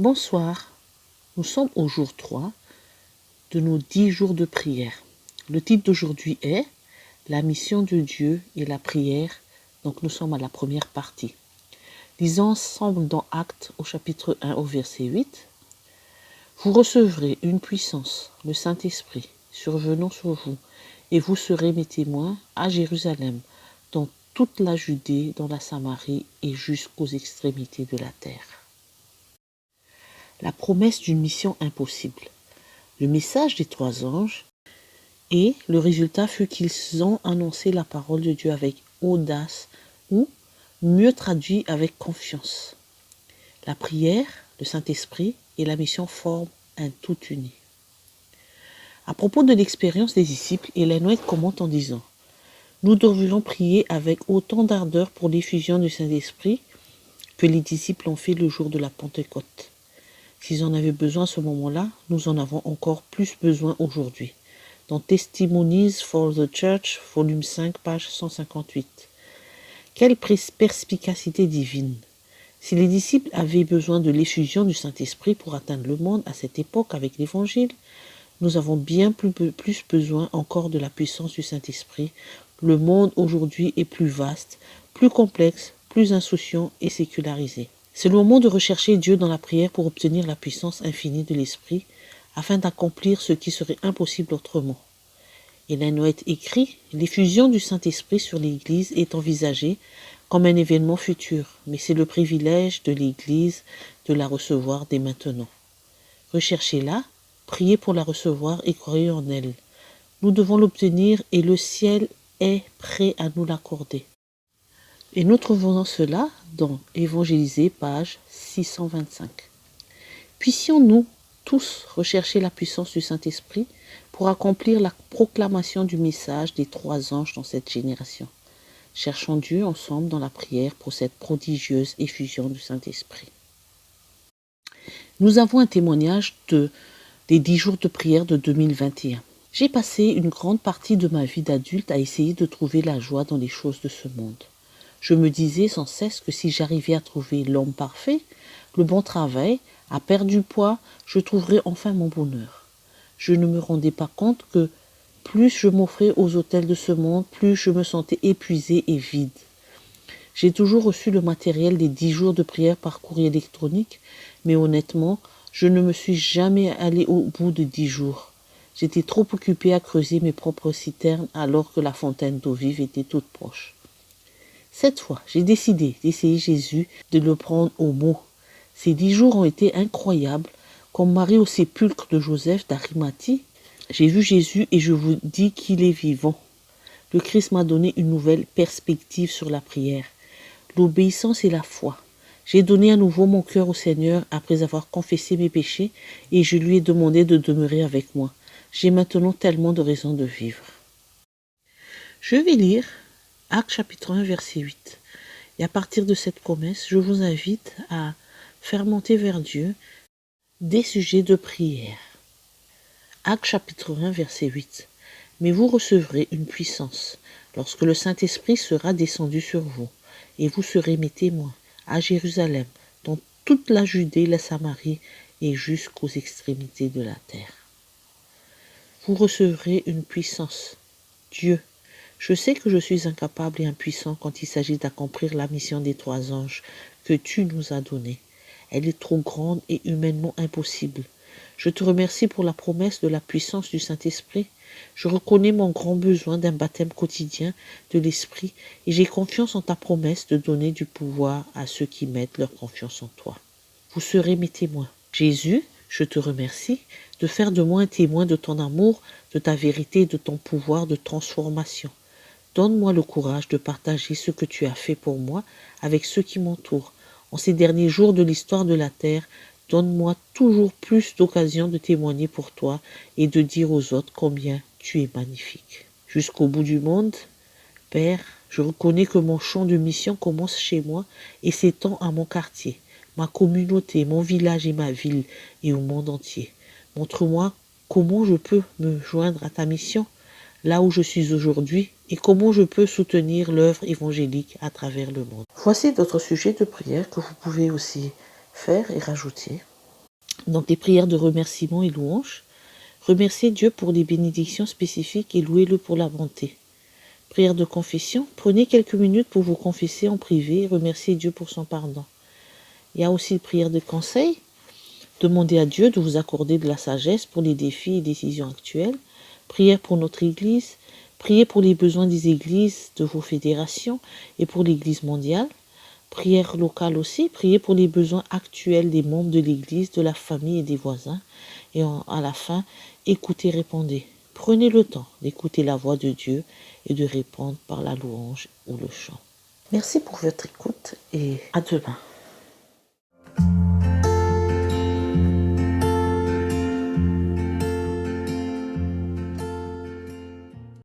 Bonsoir, nous sommes au jour 3 de nos 10 jours de prière. Le titre d'aujourd'hui est « La mission de Dieu et la prière ». Donc nous sommes à la première partie. Lisons ensemble dans Actes au chapitre 1 au verset 8. « Vous recevrez une puissance, le Saint-Esprit, survenant sur vous, et vous serez mes témoins à Jérusalem, dans toute la Judée, dans la Samarie et jusqu'aux extrémités de la terre. » La promesse d'une mission impossible. Le message des 3 anges et le résultat fut qu'ils ont annoncé la parole de Dieu avec audace ou, mieux traduit, avec confiance. La prière, le Saint-Esprit et la mission forment un tout uni. À propos de l'expérience des disciples, Ellen White commente en disant « Nous devrions prier avec autant d'ardeur pour l'effusion du Saint-Esprit que les disciples ont fait le jour de la Pentecôte. S'ils en avaient besoin à ce moment-là, nous en avons encore plus besoin aujourd'hui. » Dans Testimonies for the Church, volume 5, page 158. Quelle perspicacité divine! Si les disciples avaient besoin de l'effusion du Saint-Esprit pour atteindre le monde à cette époque avec l'Évangile, nous avons bien plus besoin encore de la puissance du Saint-Esprit. Le monde aujourd'hui est plus vaste, plus complexe, plus insouciant et sécularisé. C'est le moment de rechercher Dieu dans la prière pour obtenir la puissance infinie de l'Esprit, afin d'accomplir ce qui serait impossible autrement. Ellen White écrit « L'effusion du Saint-Esprit sur l'Église est envisagée comme un événement futur, mais c'est le privilège de l'Église de la recevoir dès maintenant. Recherchez-la, priez pour la recevoir et croyez en elle. Nous devons l'obtenir et le ciel est prêt à nous l'accorder. » Et nous trouvons cela dans Évangéliser, page 625. Puissions-nous tous rechercher la puissance du Saint-Esprit pour accomplir la proclamation du message des 3 anges dans cette génération. Cherchons Dieu ensemble dans la prière pour cette prodigieuse effusion du Saint-Esprit. Nous avons un témoignage des 10 jours de prière de 2021. J'ai passé une grande partie de ma vie d'adulte à essayer de trouver la joie dans les choses de ce monde. Je me disais sans cesse que si j'arrivais à trouver l'homme parfait, le bon travail, à perdre du poids, je trouverais enfin mon bonheur. Je ne me rendais pas compte que plus je m'offrais aux autels de ce monde, plus je me sentais épuisé et vide. J'ai toujours reçu le matériel des 10 jours de prière par courrier électronique, mais honnêtement, je ne me suis jamais allé au bout de 10 jours. J'étais trop occupé à creuser mes propres citernes alors que la fontaine d'eau vive était toute proche. Cette fois, j'ai décidé d'essayer Jésus, de le prendre au mot. Ces 10 jours ont été incroyables. Comme Marie au sépulcre de Joseph d'Arimathie, j'ai vu Jésus et je vous dis qu'il est vivant. Le Christ m'a donné une nouvelle perspective sur la prière, l'obéissance et la foi. J'ai donné à nouveau mon cœur au Seigneur après avoir confessé mes péchés et je lui ai demandé de demeurer avec moi. J'ai maintenant tellement de raisons de vivre. Je vais lire Actes chapitre 1, verset 8. Et à partir de cette promesse, je vous invite à faire monter vers Dieu des sujets de prière. Actes chapitre 1, verset 8. Mais vous recevrez une puissance lorsque le Saint-Esprit sera descendu sur vous, et vous serez mes témoins à Jérusalem, dans toute la Judée, la Samarie et jusqu'aux extrémités de la terre. Vous recevrez une puissance. Dieu, je sais que je suis incapable et impuissant quand il s'agit d'accomplir la mission des 3 anges que tu nous as donnée. Elle est trop grande et humainement impossible. Je te remercie pour la promesse de la puissance du Saint-Esprit. Je reconnais mon grand besoin d'un baptême quotidien de l'Esprit et j'ai confiance en ta promesse de donner du pouvoir à ceux qui mettent leur confiance en toi. Vous serez mes témoins. Jésus, je te remercie de faire de moi un témoin de ton amour, de ta vérité et de ton pouvoir de transformation. Donne-moi le courage de partager ce que tu as fait pour moi avec ceux qui m'entourent. En ces derniers jours de l'histoire de la terre, donne-moi toujours plus d'occasions de témoigner pour toi et de dire aux autres combien tu es magnifique. Jusqu'au bout du monde, Père, je reconnais que mon champ de mission commence chez moi et s'étend à mon quartier, ma communauté, mon village et ma ville et au monde entier. Montre-moi comment je peux me joindre à ta mission là où je suis aujourd'hui et comment je peux soutenir l'œuvre évangélique à travers le monde. Voici d'autres sujets de prière que vous pouvez aussi faire et rajouter. Donc les prières de remerciement et louange. Remerciez Dieu pour les bénédictions spécifiques et louez-le pour la bonté. Prière de confession. Prenez quelques minutes pour vous confesser en privé et remercier Dieu pour son pardon. Il y a aussi une prière de conseil. Demandez à Dieu de vous accorder de la sagesse pour les défis et décisions actuelles. Prière pour notre Église. Priez pour les besoins des églises de vos fédérations et pour l'Église mondiale. Prière locale aussi. Priez pour les besoins actuels des membres de l'Église, de la famille et des voisins. Et à la fin, écoutez, répondez. Prenez le temps d'écouter la voix de Dieu et de répondre par la louange ou le chant. Merci pour votre écoute et à demain.